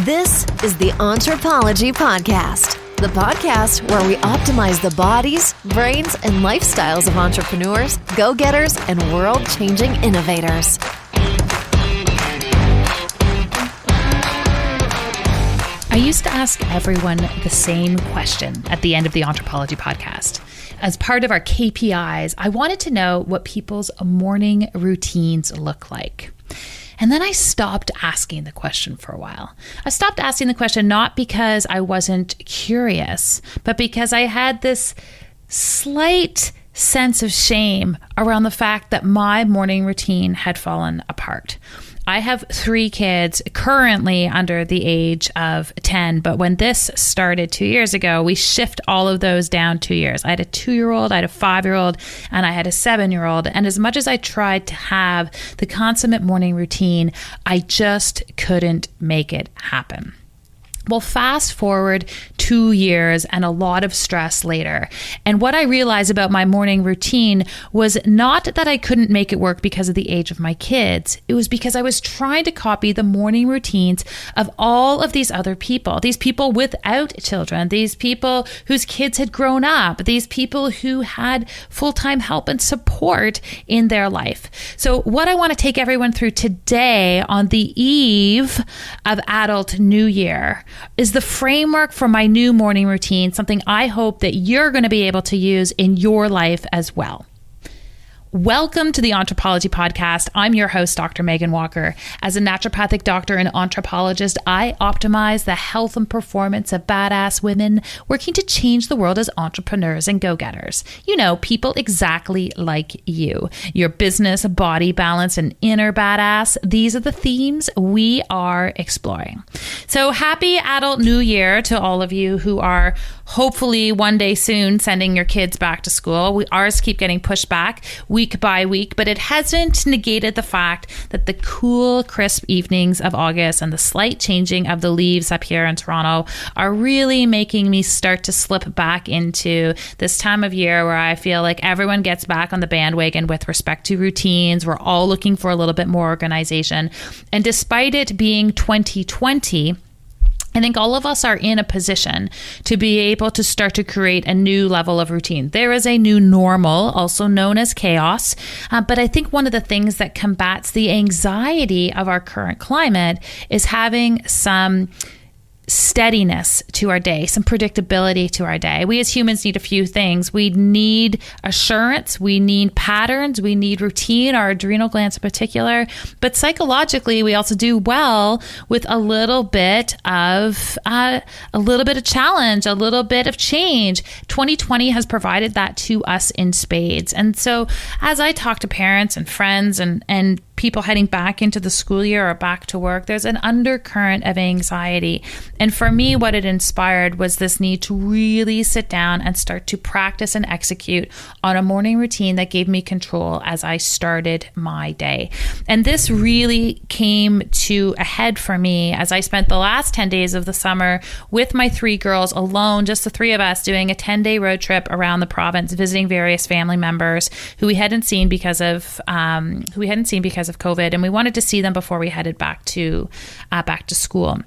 This is the Entrepology Podcast, the podcast where we optimize the bodies, brains, and lifestyles of entrepreneurs, go-getters, and world-changing innovators. I used to ask everyone the same question at the end of the Entrepology Podcast. As part of our KPIs, I wanted to know what people's morning routines look like. And then I stopped asking the question for a while. I stopped asking the question not because I wasn't curious, but because I had this slight sense of shame around the fact that my morning routine had fallen apart. I have 3 kids currently under the age of 10, but when this started 2 years ago, we shift all of those down 2 years. I had a 2-year-old, I had a 5-year-old, and I had a 7-year-old. And as much as I tried to have the consummate morning routine, I just couldn't make it happen. Well, fast forward 2 years and a lot of stress later. And what I realized about my morning routine was not that I couldn't make it work because of the age of my kids. It was because I was trying to copy the morning routines of all of these other people, these people without children, these people whose kids had grown up, these people who had full-time help and support in their life. So what I want to take everyone through today on the eve of Adult New Year is the framework for my new morning routine, something I hope that you're going to be able to use in your life as well. Welcome to the Entrepology Podcast. I'm your host, Dr. Megan Walker. As a naturopathic doctor and anthropologist, I optimize the health and performance of badass women working to change the world as entrepreneurs and go-getters. You know, people exactly like you. Your business, body balance, and inner badass. These are the themes we are exploring. So happy Adult New Year to all of you who are hopefully one day soon sending your kids back to school. Ours keep getting pushed back week by week, but it hasn't negated the fact that the cool, crisp evenings of August and the slight changing of the leaves up here in Toronto are really making me start to slip back into this time of year where I feel like everyone gets back on the bandwagon with respect to routines. We're all looking for a little bit more organization. And despite it being 2020, I think all of us are in a position to be able to start to create a new level of routine. There is a new normal, also known as chaos. But I think one of the things that combats the anxiety of our current climate is having some steadiness to our day, some predictability to our day. We as humans need a few things. We need assurance, we need patterns, we need routine, our adrenal glands in particular. But psychologically, we also do well with a little bit of challenge, a little bit of change. 2020 has provided that to us in spades. And so as I talk to parents and friends and people heading back into the school year or back to work, there's an undercurrent of anxiety. And for me, what it inspired was this need to really sit down and start to practice and execute on a morning routine that gave me control as I started my day. And this really came to a head for me as I spent the last 10 days of the summer with my 3 girls alone, just the 3 of us, doing a 10-day road trip around the province, visiting various family members who we hadn't seen because of COVID, and we wanted to see them before we headed back to school.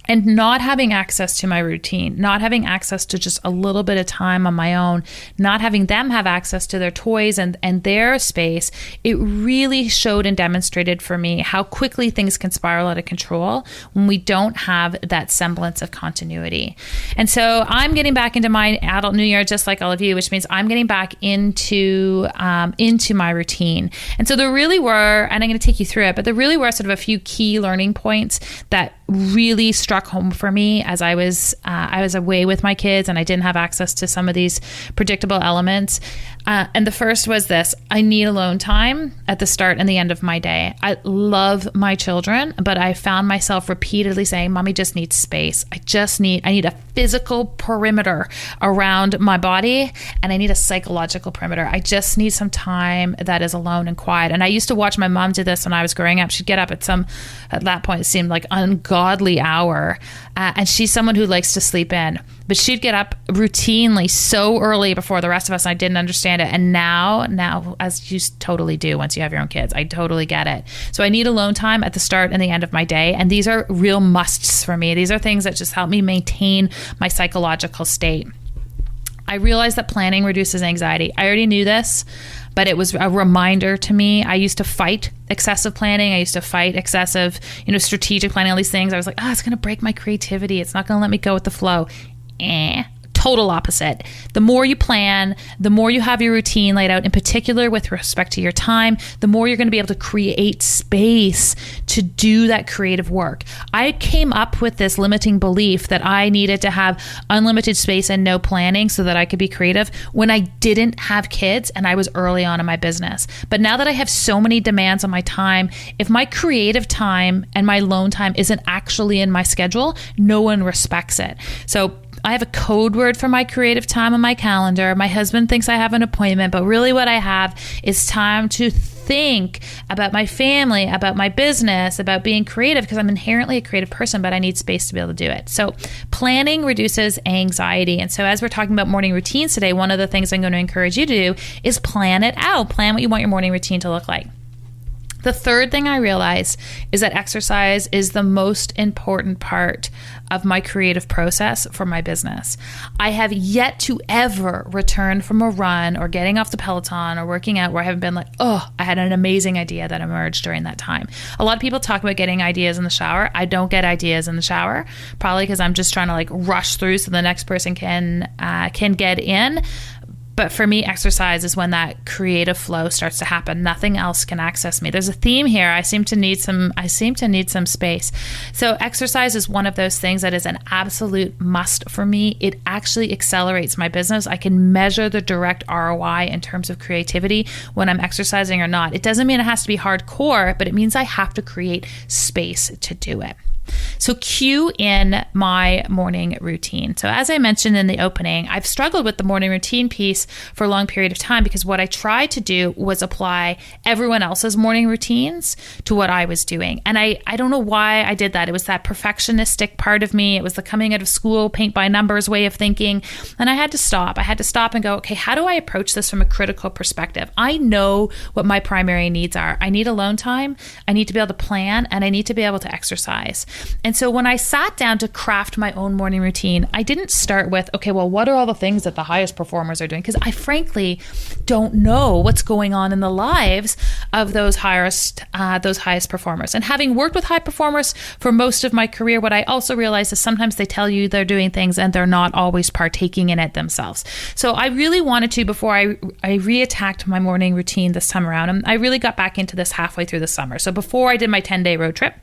And not having access to my routine, not having access to just a little bit of time on my own, not having them have access to their toys and their space, it really showed and demonstrated for me how quickly things can spiral out of control when we don't have that semblance of continuity. And so I'm getting back into my Adult New Year, just like all of you, which means I'm getting back into my routine. And so there really were, and I'm going to take you through it, but there really were sort of a few key learning points that really struck home for me as I was away with my kids and I didn't have access to some of these predictable elements. And the first was this: I need alone time at the start and the end of my day. I love my children, but I found myself repeatedly saying, Mommy just needs space. I need a physical perimeter around my body, and I need a psychological perimeter. I just need some time that is alone and quiet. And I used to watch my mom do this when I was growing up. She'd get up at that point, it seemed like ungodly hour sleeper, and she's someone who likes to sleep in. But she'd get up routinely so early before the rest of us, and I didn't understand it. And now, as you totally do once you have your own kids, I totally get it. So I need alone time at the start and the end of my day. And these are real musts for me. These are things that just help me maintain my psychological state. I realized that planning reduces anxiety. I already knew this, but it was a reminder to me. I used to fight excessive planning. I used to fight excessive, strategic planning, all these things. I was like, it's going to break my creativity. It's not going to let me go with the flow. Total opposite. The more you plan, the more you have your routine laid out, in particular with respect to your time, the more you're going to be able to create space to do that creative work. I came up with this limiting belief that I needed to have unlimited space and no planning so that I could be creative when I didn't have kids and I was early on in my business. But now that I have so many demands on my time, if my creative time and my alone time isn't actually in my schedule, no one respects it. So I have a code word for my creative time on my calendar. My husband thinks I have an appointment, but really what I have is time to think about my family, about my business, about being creative, because I'm inherently a creative person, but I need space to be able to do it. So planning reduces anxiety. And so as we're talking about morning routines today, one of the things I'm going to encourage you to do is plan it out. Plan what you want your morning routine to look like. The third thing I realized is that exercise is the most important part of my creative process for my business. I have yet to ever return from a run or getting off the Peloton or working out where I haven't been like, I had an amazing idea that emerged during that time. A lot of people talk about getting ideas in the shower. I don't get ideas in the shower, probably because I'm just trying to rush through so the next person can get in. But for me, exercise is when that creative flow starts to happen. Nothing else can access me. There's a theme here. I seem to need some space. So exercise is one of those things that is an absolute must for me. It actually accelerates my business. I can measure the direct ROI in terms of creativity when I'm exercising or not. It doesn't mean it has to be hardcore, but it means I have to create space to do it. So cue in my morning routine. So as I mentioned in the opening, I've struggled with the morning routine piece for a long period of time because what I tried to do was apply everyone else's morning routines to what I was doing. And I don't know why I did that. It was that perfectionistic part of me. It was the coming out of school, paint by numbers way of thinking. And I had to stop. I had to stop and go, okay, how do I approach this from a critical perspective? I know what my primary needs are. I need alone time. I need to be able to plan, and I need to be able to exercise. And so when I sat down to craft my own morning routine, I didn't start with, okay, well, what are all the things that the highest performers are doing? Because I frankly don't know what's going on in the lives of those highest performers. And having worked with high performers for most of my career, what I also realized is sometimes they tell you they're doing things and they're not always partaking in it themselves. So I really wanted to, before I reattacked my morning routine this time around, and I really got back into this halfway through the summer. So before I did my 10-day road trip,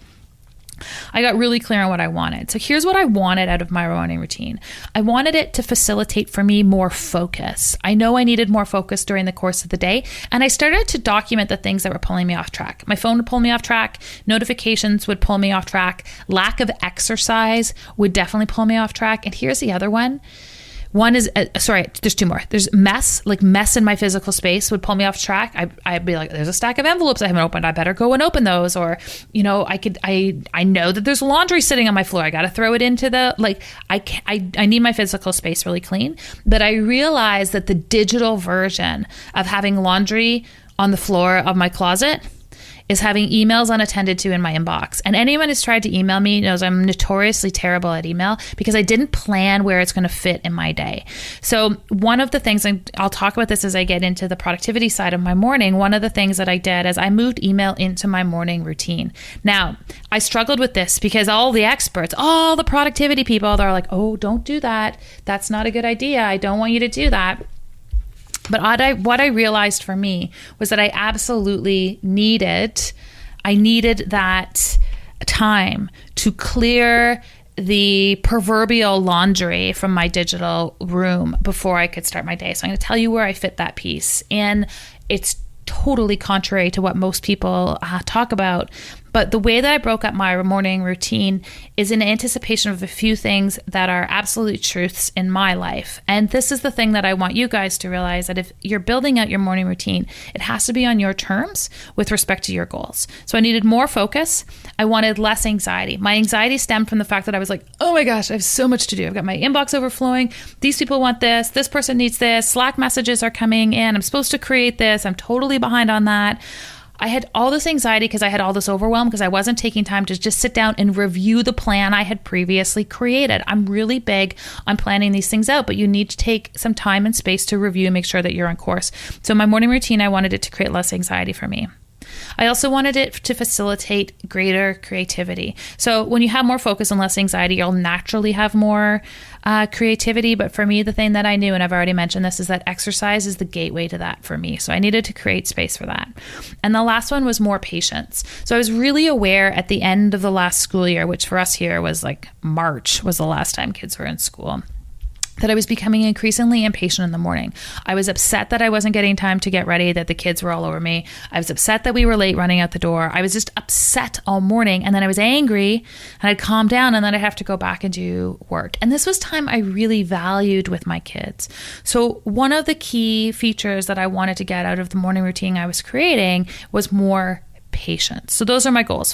I got really clear on what I wanted. So here's what I wanted out of my morning routine. I wanted it to facilitate for me more focus. I know I needed more focus during the course of the day, and I started to document the things that were pulling me off track. My phone would pull me off track. Notifications would pull me off track. Lack of exercise would definitely pull me off track. And here's the other one. One is, there's two more. There's mess in my physical space would pull me off track. I'd be like, there's a stack of envelopes I haven't opened. I better go and open those. Or, I know that there's laundry sitting on my floor. I got to throw it into I need my physical space really clean. But I realized that the digital version of having laundry on the floor of my closet is having emails unattended to in my inbox. And anyone who's tried to email me knows I'm notoriously terrible at email because I didn't plan where it's going to fit in my day. So one of the things, and I'll talk about this as I get into the productivity side of my morning, one of the things that I did is I moved email into my morning routine. Now, I struggled with this because all the experts, all the productivity people, they're like, oh, don't do that. That's not a good idea. I don't want you to do that. But what I realized for me was that I absolutely needed that time to clear the proverbial laundry from my digital room before I could start my day. So I'm going to tell you where I fit that piece. And it's totally contrary to what most people talk about. But the way that I broke up my morning routine is in anticipation of a few things that are absolute truths in my life. And this is the thing that I want you guys to realize, that if you're building out your morning routine, it has to be on your terms with respect to your goals. So I needed more focus. I wanted less anxiety. My anxiety stemmed from the fact that I was like, oh my gosh, I have so much to do. I've got my inbox overflowing. These people want this person needs this. Slack messages are coming in. I'm supposed to create this. I'm totally behind on that. I had all this anxiety because I had all this overwhelm because I wasn't taking time to just sit down and review the plan I had previously created. I'm really big on planning these things out, but you need to take some time and space to review and make sure that you're on course. So my morning routine, I wanted it to create less anxiety for me. I also wanted it to facilitate greater creativity. So when you have more focus and less anxiety, you'll naturally have more creativity. But for me, the thing that I knew, and I've already mentioned this, is that exercise is the gateway to that for me. So I needed to create space for that. And the last one was more patience. So I was really aware at the end of the last school year, which for us here was like March was the last time kids were in school, that I was becoming increasingly impatient in the morning. I was upset that I wasn't getting time to get ready, that the kids were all over me. I was upset that we were late running out the door. I was just upset all morning. And then I was angry and I'd calm down and then I'd have to go back and do work. And this was time I really valued with my kids. So one of the key features that I wanted to get out of the morning routine I was creating was more patience. So those are my goals: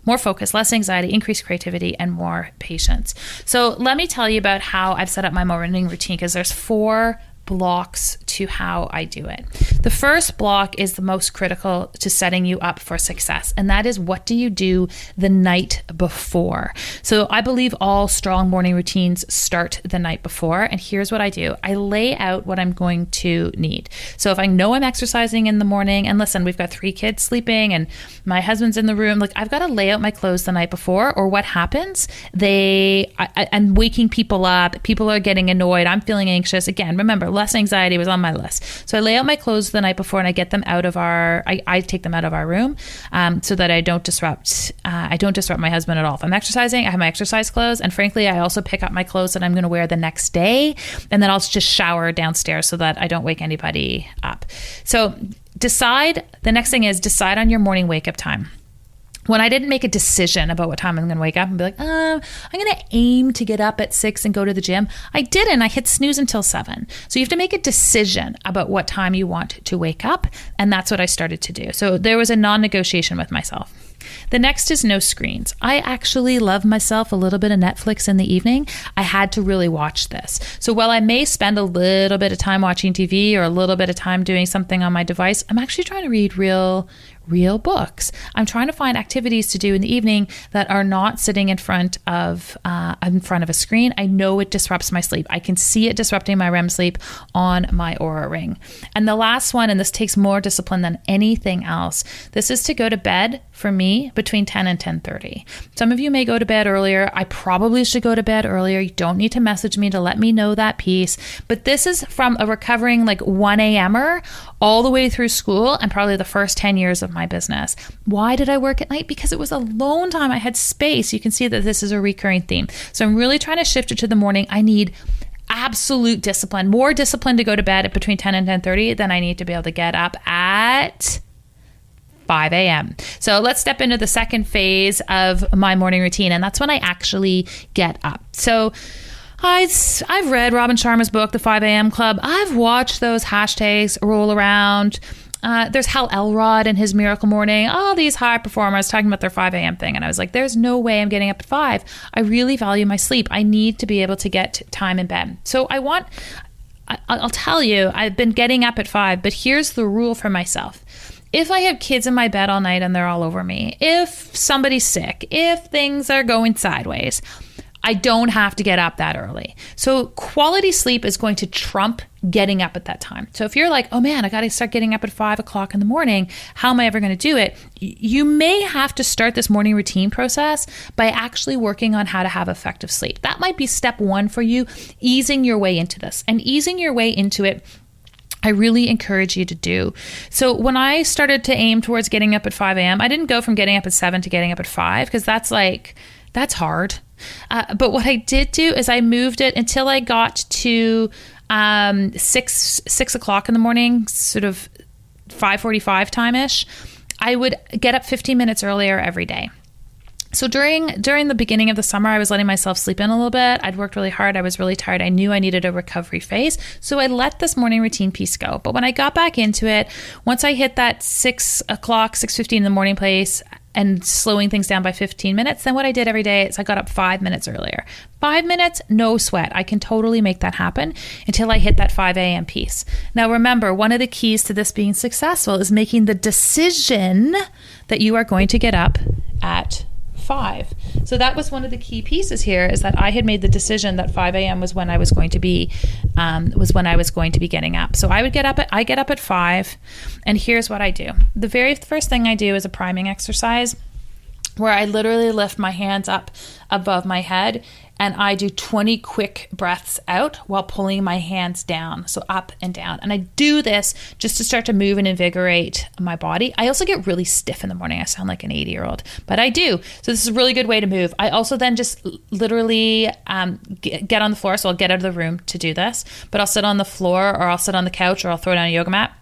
more focus, less anxiety, increased creativity, and more patience. So let me tell you about how I've set up my morning routine, because there's 4 blocks to how I do it. The first block is the most critical to setting you up for success, and that is, what do you do the night before? So I believe all strong morning routines start the night before, and here's what I do. I lay out what I'm going to need. So if I know I'm exercising in the morning, and listen, we've got 3 kids sleeping and my husband's in the room, like I've got to lay out my clothes the night before, or what happens? I'm waking people up, people are getting annoyed, I'm feeling anxious. Again, remember, less anxiety was on my list. So I lay out my clothes the night before and I get them out of I take them out of our room so that I don't disrupt my husband at all. If I'm exercising, I have my exercise clothes. And frankly, I also pick up my clothes that I'm going to wear the next day. And then I'll just shower downstairs so that I don't wake anybody up. So the next thing is decide on your morning wake up time. When I didn't make a decision about what time I'm going to wake up and be like, I'm going to aim to get up at 6 and go to the gym, I didn't. I hit snooze until 7. So you have to make a decision about what time you want to wake up. And that's what I started to do. So there was a non-negotiation with myself. The next is no screens. I actually love myself a little bit of Netflix in the evening. I had to really watch this. So while I may spend a little bit of time watching TV or a little bit of time doing something on my device, I'm actually trying to read real books. I'm trying to find activities to do in the evening that are not sitting in front of a screen. I know it disrupts my sleep. I can see it disrupting my REM sleep on my Oura Ring. And the last one, and this takes more discipline than anything else, this is to go to bed for me between 10 and 10:30. Some of you may go to bed earlier. I probably should go to bed earlier. You don't need to message me to let me know that piece. But this is from a recovering 1 a.m.er all the way through school and probably the first 10 years of my business. Why did I work at night? Because it was alone time. I had space. You can see that this is a recurring theme. So I'm really trying to shift it to the morning. I need absolute discipline, more discipline to go to bed at between 10 and 10:30 than I need to be able to get up at 5 a.m. So let's step into the second phase of my morning routine, and that's when I actually get up. So I've read Robin Sharma's book, The 5 a.m. Club. I've watched those hashtags roll around. There's Hal Elrod and his Miracle Morning, all these high performers talking about their 5 a.m. thing. And I was like, there's no way I'm getting up at 5. I really value my sleep. I need to be able to get time in bed. So I'll tell you, I've been getting up at 5, but here's the rule for myself. If I have kids in my bed all night and they're all over me, if somebody's sick, if things are going sideways, I don't have to get up that early. So quality sleep is going to trump getting up at that time. So if you're like, oh man, I got to start getting up at 5 o'clock in the morning, how am I ever going to do it? You may have to start this morning routine process by actually working on how to have effective sleep. That might be step 1 for you, easing your way into this. And easing your way into it, I really encourage you to do. So when I started to aim towards getting up at 5 a.m., I didn't go from getting up at 7 to getting up at 5, because that's hard. But what I did do is I moved it until I got to 6 o'clock in the morning, sort of 5:45 time-ish. I would get up 15 minutes earlier every day. So during the beginning of the summer, I was letting myself sleep in a little bit. I'd worked really hard. I was really tired. I knew I needed a recovery phase. So I let this morning routine piece go. But when I got back into it, once I hit that 6 o'clock, 6:15 in the morning place and slowing things down by 15 minutes, then what I did every day is I got up 5 minutes earlier. 5 minutes, no sweat. I can totally make that happen until I hit that 5 a.m. piece. Now remember, one of the keys to this being successful is making the decision that you are going to get up at 5. So that was one of the key pieces here, is that I had made the decision that 5 a.m. was when I was going to be getting up. So I get up at 5, and here's what I do. The very first thing I do is a priming exercise where I literally lift my hands up above my head and I do 20 quick breaths out while pulling my hands down, so up and down. And I do this just to start to move and invigorate my body. I also get really stiff in the morning. I sound like an 80-year-old, but I do. So this is a really good way to move. I also then just literally get on the floor. So I'll get out of the room to do this, but I'll sit on the floor or I'll sit on the couch or I'll throw down a yoga mat.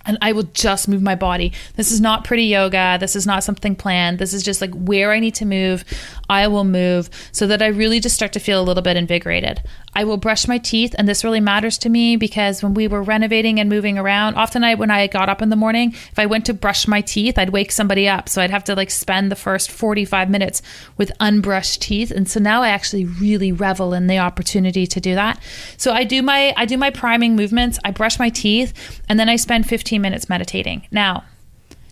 And I will just move my body. This is not pretty yoga. This is not something planned. This is just like where I need to move, I will move so that I really just start to feel a little bit invigorated. I will brush my teeth, and this really matters to me because when we were renovating and moving around, often when I got up in the morning, if I went to brush my teeth, I'd wake somebody up. So I'd have to spend the first 45 minutes with unbrushed teeth. And so now I actually really revel in the opportunity to do that. So I do my priming movements. I brush my teeth, and then I spend 15 minutes meditating. Now,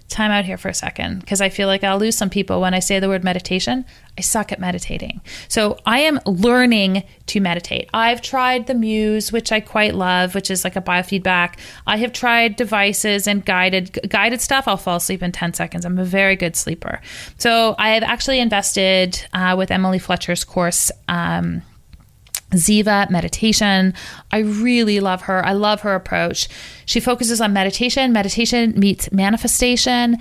time out here for a second, because I feel like I'll lose some people when I say the word meditation. I suck at meditating. So I am learning to meditate. I've tried the Muse, which I quite love, which is like a biofeedback. I have tried devices and guided stuff. I'll fall asleep in 10 seconds. I'm a very good sleeper. So I have actually invested with Emily Fletcher's course, Ziva meditation. I really love her. I love her approach. She focuses on meditation. Meditation meets manifestation,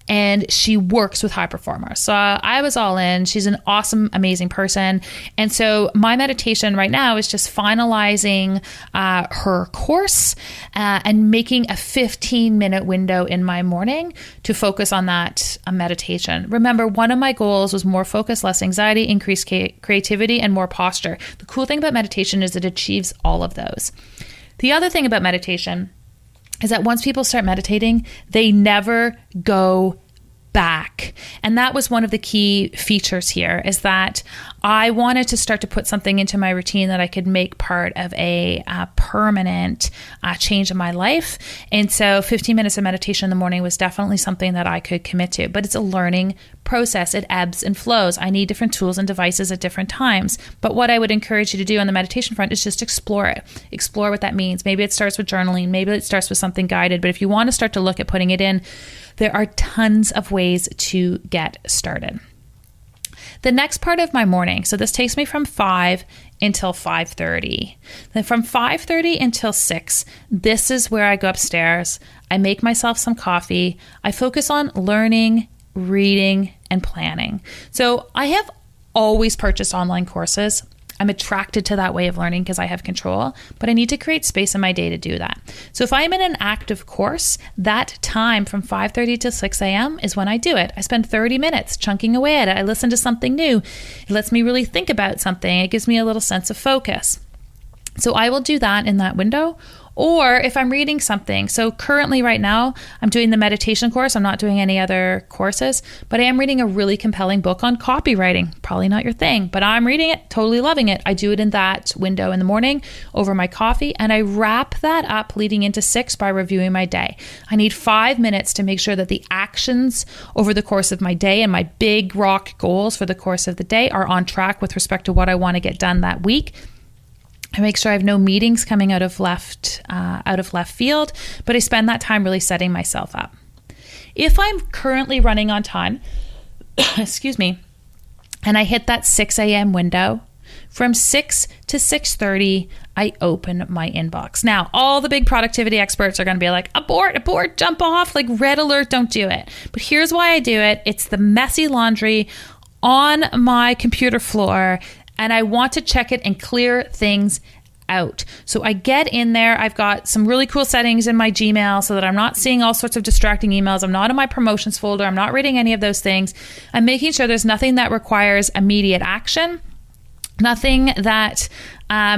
and she works with high performers. So I was all in. She's an awesome, amazing person. And so my meditation right now is just finalizing her course and making a 15-minute window in my morning to focus on that meditation. Remember, one of my goals was more focus, less anxiety, increased creativity, and more posture. The cool thing about meditation is it achieves all of those. The other thing about meditation is that once people start meditating, they never go back. And that was one of the key features here, is that I wanted to start to put something into my routine that I could make part of a permanent change in my life. And so 15 minutes of meditation in the morning was definitely something that I could commit to, but it's a learning process. It ebbs and flows. I need different tools and devices at different times. But what I would encourage you to do on the meditation front is just explore it. Explore what that means. Maybe it starts with journaling. Maybe it starts with something guided. But if you want to start to look at putting it in, there are tons of ways to get started. The next part of my morning, so this takes me from 5 until 5:30. Then from 5:30 until 6, this is where I go upstairs. I make myself some coffee. I focus on learning, reading, and planning. So I have always purchased online courses. I'm attracted to that way of learning because I have control, but I need to create space in my day to do that. So if I'm in an active course, that time from 5:30 to 6 a.m. is when I do it. I spend 30 minutes chunking away at it. I listen to something new. It lets me really think about something. It gives me a little sense of focus. So I will do that in that window. Or if I'm reading something, so currently right now, I'm doing the meditation course. I'm not doing any other courses, but I am reading a really compelling book on copywriting. Probably not your thing, but I'm reading it, totally loving it. I do it in that window in the morning over my coffee, and I wrap that up leading into 6 by reviewing my day. I need 5 minutes to make sure that the actions over the course of my day and my big rock goals for the course of the day are on track with respect to what I want to get done that week. I make sure I have no meetings coming out of left field, but I spend that time really setting myself up. If I'm currently running on time, excuse me, and I hit that 6 a.m. window, from 6 to 6:30, I open my inbox. Now, all the big productivity experts are going to be like, abort, jump off, like red alert, don't do it. But here's why I do it. It's the messy laundry on my computer floor, and I want to check it and clear things out. So I get in there. I've got some really cool settings in my Gmail so that I'm not seeing all sorts of distracting emails. I'm not in my promotions folder. I'm not reading any of those things. I'm making sure there's nothing that requires immediate action. Nothing that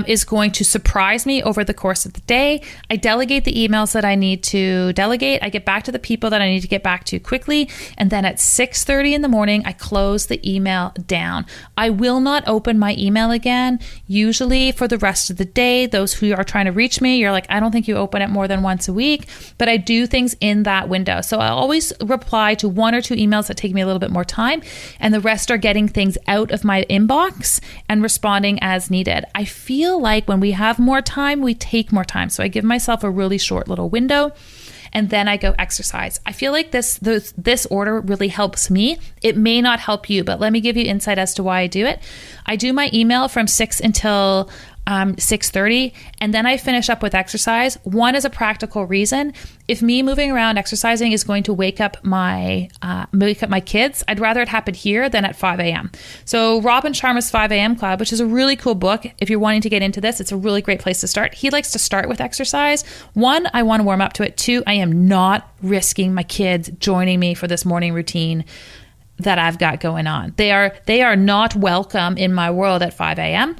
is going to surprise me over the course of the day. I delegate the emails that I need to delegate. I get back to the people that I need to get back to quickly. And then at 6:30 in the morning, I close the email down. I will not open my email again. Usually for the rest of the day, those who are trying to reach me, you're like, I don't think you open it more than once a week, but I do things in that window. So I always reply to 1 or 2 emails that take me a little bit more time, and the rest are getting things out of my inbox and responding as needed. I feel like when we have more time, we take more time. So I give myself a really short little window, and then I go exercise. I feel like this order really helps me. It may not help you, but let me give you insight as to why I do it. I do my email from 6 until 6:30, and then I finish up with exercise. One is a practical reason. If me moving around exercising is going to wake up my kids, I'd rather it happen here than at 5 a.m. So Robin Sharma's 5 a.m. Club, which is a really cool book. If you're wanting to get into this, it's a really great place to start. He likes to start with exercise. 1, I want to warm up to it. 2, I am not risking my kids joining me for this morning routine that I've got going on. They are not welcome in my world at 5 a.m.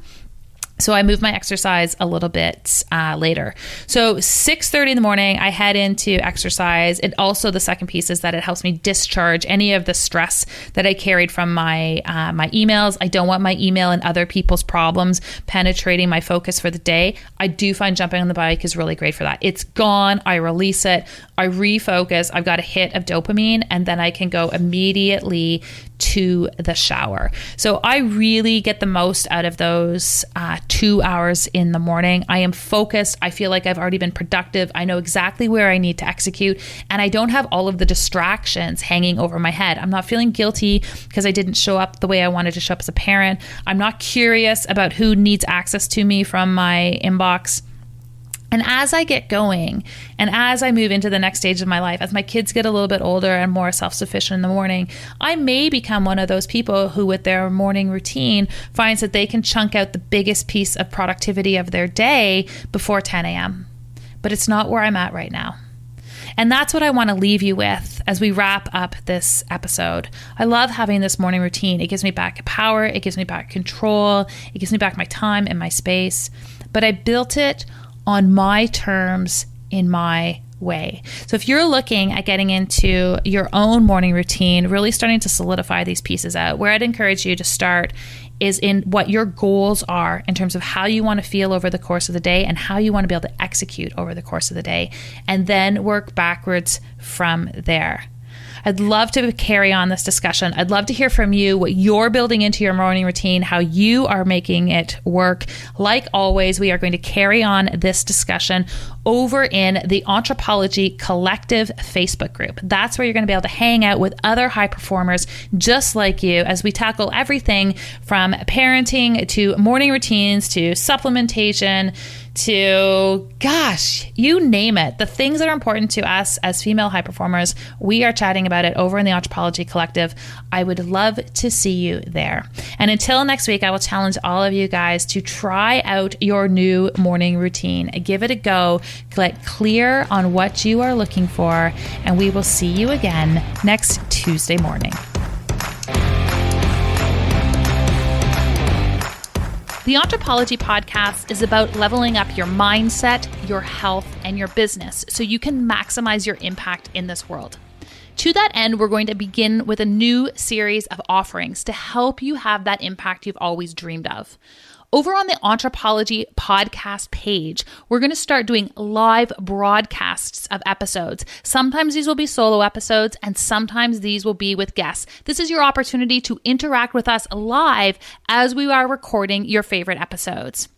So I move my exercise a little bit later. So 6:30 in the morning, I head into exercise. And also the second piece is that it helps me discharge any of the stress that I carried from my emails. I don't want my email and other people's problems penetrating my focus for the day. I do find jumping on the bike is really great for that. It's gone. I release it. I refocus. I've got a hit of dopamine, and then I can go immediately to the shower. So I really get the most out of those 2 hours in the morning. I am focused. I feel like I've already been productive. I know exactly where I need to execute, and I don't have all of the distractions hanging over my head. I'm not feeling guilty because I didn't show up the way I wanted to show up as a parent. I'm not curious about who needs access to me from my inbox. And as I get going and as I move into the next stage of my life, as my kids get a little bit older and more self-sufficient in the morning, I may become one of those people who with their morning routine finds that they can chunk out the biggest piece of productivity of their day before 10 a.m. But it's not where I'm at right now. And that's what I want to leave you with as we wrap up this episode. I love having this morning routine. It gives me back power. It gives me back control. It gives me back my time and my space. But I built it on my terms, in my way. So if you're looking at getting into your own morning routine, really starting to solidify these pieces out, where I'd encourage you to start is in what your goals are in terms of how you want to feel over the course of the day and how you want to be able to execute over the course of the day, and then work backwards from there. I'd love to carry on this discussion. I'd love to hear from you what you're building into your morning routine, how you are making it work. Like always, we are going to carry on this discussion over in the Entrepology Collective Facebook group. That's where you're going to be able to hang out with other high performers just like you as we tackle everything from parenting to morning routines to supplementation to, gosh, you name it. The things that are important to us as female high performers, we are chatting about it over in the Entrepology Collective. I would love to see you there. And until next week, I will challenge all of you guys to try out your new morning routine. Give it a go. Get clear on what you are looking for, and we will see you again next Tuesday morning. The Entrepology Podcast is about leveling up your mindset, your health, and your business so you can maximize your impact in this world. To that end, we're going to begin with a new series of offerings to help you have that impact you've always dreamed of. Over on the Entrepology Podcast page, we're going to start doing live broadcasts of episodes. Sometimes these will be solo episodes, and sometimes these will be with guests. This is your opportunity to interact with us live as we are recording your favorite episodes.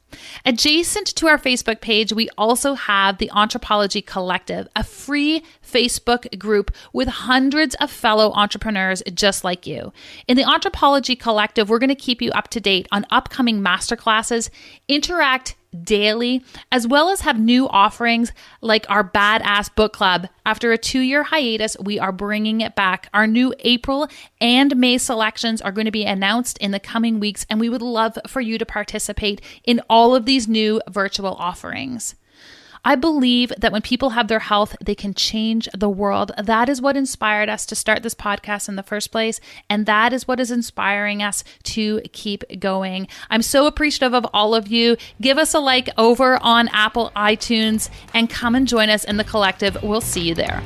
Adjacent to our Facebook page, we also have the Entrepology Collective, a free Facebook group with hundreds of fellow entrepreneurs just like you. In the Entrepology Collective, we're going to keep you up to date on upcoming masterclasses, interact daily, as well as have new offerings like our Badass Book Club. After a 2-year hiatus, we are bringing it back. Our new April and May selections are going to be announced in the coming weeks, and we would love for you to participate in all of these new virtual offerings. I believe that when people have their health, they can change the world. That is what inspired us to start this podcast in the first place. And that is what is inspiring us to keep going. I'm so appreciative of all of you. Give us a like over on Apple iTunes and come and join us in the collective. We'll see you there.